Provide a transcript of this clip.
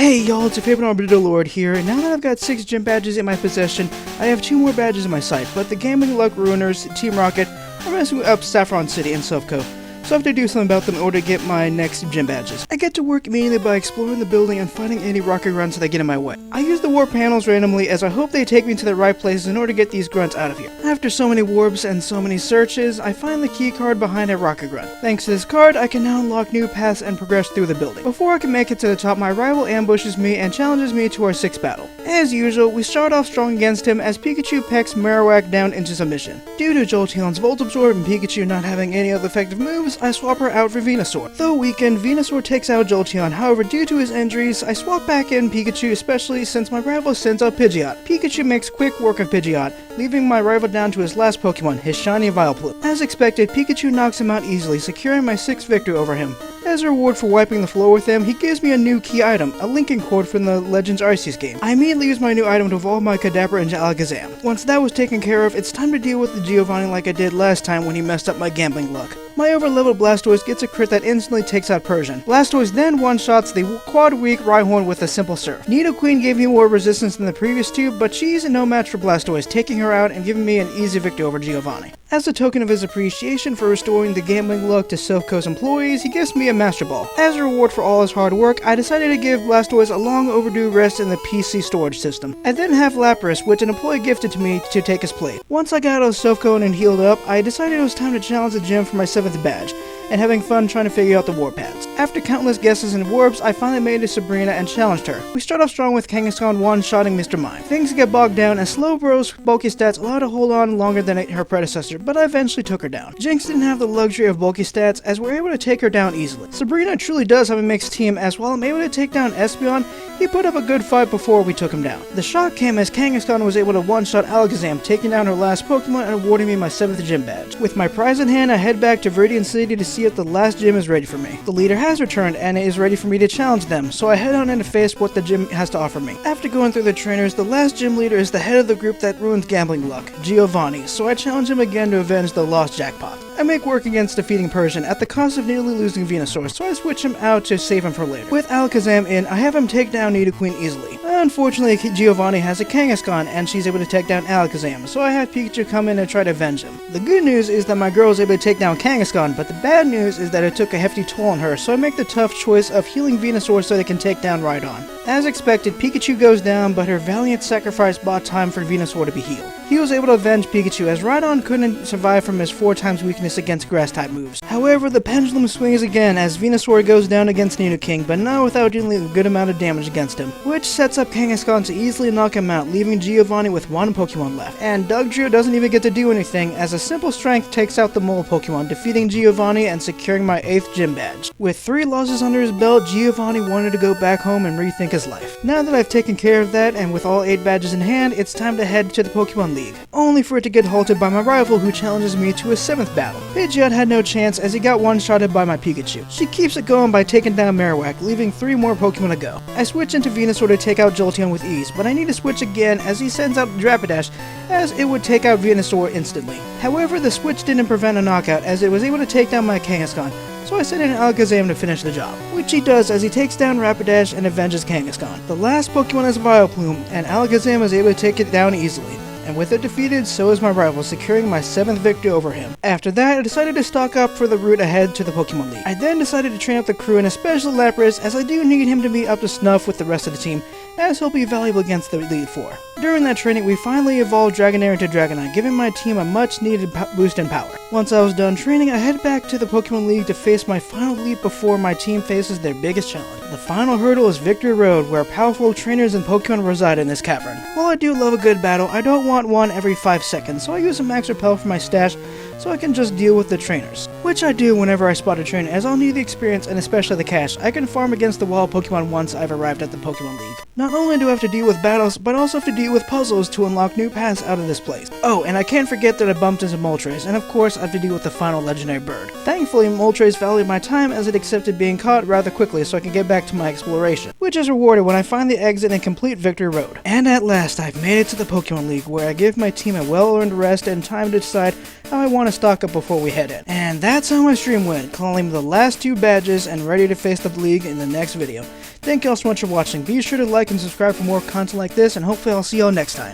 Hey y'all, it's your favorite Arbiter Lord here, and now that I've got 6 gym badges in my possession, I have 2 more badges in my sight, but the Gambling Luck Ruiners, Team Rocket, are messing up Saffron City and Silph Co, so I have to do something about them in order to get my next gym badges. I get to work immediately by exploring the building and finding any rocket grunts that get in my way. I use the warp panels randomly as I hope they take me to the right places in order to get these grunts out of here. After so many warps and so many searches, I find the key card behind a rocket grunt. Thanks to this card, I can now unlock new paths and progress through the building. Before I can make it to the top, my rival ambushes me and challenges me to our 6th battle. As usual, we start off strong against him as Pikachu pecks Marowak down into submission. Due to Jolteon's Volt Absorb and Pikachu not having any other effective moves, I swap her out for Venusaur. Though weakened, Venusaur takes out Jolteon. However, due to his injuries, I swap back in Pikachu, especially since my rival sends out Pidgeot. Pikachu makes quick work of Pidgeot, leaving my rival down to his last Pokemon, his shiny Vileplume. As expected, Pikachu knocks him out easily, securing my 6th victory over him. As a reward for wiping the floor with him, he gives me a new key item, a linking cord from the Legends Arceus game. I immediately use my new item to evolve my Kadabra into Alakazam. Once that was taken care of, it's time to deal with the Giovanni like I did last time when he messed up my gambling luck. My over-leveled Blastoise gets a crit that instantly takes out Persian. Blastoise then one-shots the quad-weak Rhyhorn with a simple surf. Nidoqueen gave me more resistance than the previous 2, but she's no match for Blastoise, taking her out and giving me an easy victory over Giovanni. As a token of his appreciation for restoring the gambling luck to Silph Co's employees, he gives me a Master Ball. As a reward for all his hard work, I decided to give Blastoise a long overdue rest in the PC storage system. I then have Lapras, which an employee gifted to me to take his place. Once I got out of Silph Co and healed up, I decided it was time to challenge the gym for my 7th badge, and having fun trying to figure out the warp paths. After countless guesses and warps, I finally made it to Sabrina and challenged her. We start off strong with Kangaskhan one-shotting Mr. Mime. Things get bogged down and Slowbro's bulky stats allow her to hold on longer than her predecessor, but I eventually took her down. Jinx didn't have the luxury of bulky stats as we're able to take her down easily. Sabrina truly does have a mixed team as while I'm able to take down Espeon, he put up a good fight before we took him down. The shock came as Kangaskhan was able to one-shot Alakazam, taking down her last Pokemon and awarding me my 7th gym badge. With my prize in hand, I head back to Viridian City to see if the last gym is ready for me. The leader has returned and is ready for me to challenge them, so I head on in to face what the gym has to offer me. After going through the trainers, the last gym leader is the head of the group that ruins gambling luck, Giovanni, so I challenge him again to avenge the lost jackpot. I make work against defeating Persian at the cost of nearly losing Venusaur, so I switch him out to save him for later. With Alakazam in, I have him take down Nidoqueen easily. Unfortunately, Giovanni has a Kangaskhan and she's able to take down Alakazam, so I have Pikachu come in and try to avenge him. The good news is that my girl is able to take down Kangaskhan, but the bad news is that it took a hefty toll on her, so I make the tough choice of healing Venusaur so they can take down Rhydon. As expected, Pikachu goes down, but her valiant sacrifice bought time for Venusaur to be healed. He was able to avenge Pikachu as Rhydon couldn't survive from his 4x weakness against grass-type moves. However, the pendulum swings again as Venusaur goes down against Nidoking, but not without dealing a good amount of damage against him, which sets up Kangaskhan to easily knock him out, leaving Giovanni with 1 Pokemon left. And Dugtrio doesn't even get to do anything as a simple strength takes out the mole Pokemon, defeating Giovanni and securing my 8th gym badge. With 3 losses under his belt, Giovanni wanted to go back home and rethink his life. Now that I've taken care of that, and with all 8 badges in hand, it's time to head to the Pokémon League, only for it to get halted by my rival who challenges me to a 7th battle. Pidgeot had no chance as he got one-shotted by my Pikachu. She keeps it going by taking down Marowak, leaving 3 more Pokemon to go. I switch into Venusaur to take out Jolteon with ease, but I need to switch again as he sends out Rapidash, as it would take out Venusaur instantly. However, the switch didn't prevent a knockout as it was able to take down my Kangaskhan, so I sent in Alakazam to finish the job, which he does as he takes down Rapidash and avenges Kangaskhan. The last Pokemon is Vileplume, and Alakazam is able to take it down easily. And with it defeated, so is my rival, securing my 7th victory over him. After that, I decided to stock up for the route ahead to the Pokémon League. I then decided to train up the crew and especially Lapras, as I do need him to be up to snuff with the rest of the team, as he'll be valuable against the Elite Four. During that training, we finally evolved Dragonair into Dragonite, giving my team a much needed boost in power. Once I was done training, I head back to the Pokémon League to face my final leap before my team faces their biggest challenge. The final hurdle is Victory Road, where powerful trainers and Pokémon reside in this cavern. While I do love a good battle, I don't want one every 5 seconds, so I use a Max Repel for my stash so I can just deal with the trainers. Which I do whenever I spot a trainer, as I'll need the experience and especially the cash. I can farm against the wild Pokemon once I've arrived at the Pokémon League. Not only do I have to deal with battles, but also have to deal with puzzles to unlock new paths out of this place. Oh, and I can't forget that I bumped into Moltres, and of course I have to deal with the final legendary bird. Thankfully, Moltres valued my time as it accepted being caught rather quickly so I can get back to my exploration, which is rewarded when I find the exit and complete Victory Road. And at last, I've made it to the Pokémon League, where I give my team a well-earned rest and time to decide how I want to stock up before we head in. And that's how my stream went, calling the last 2 badges and ready to face the league in the next video. Thank you all so much for watching. Be sure to like and subscribe for more content like this, and hopefully I'll see you all next time.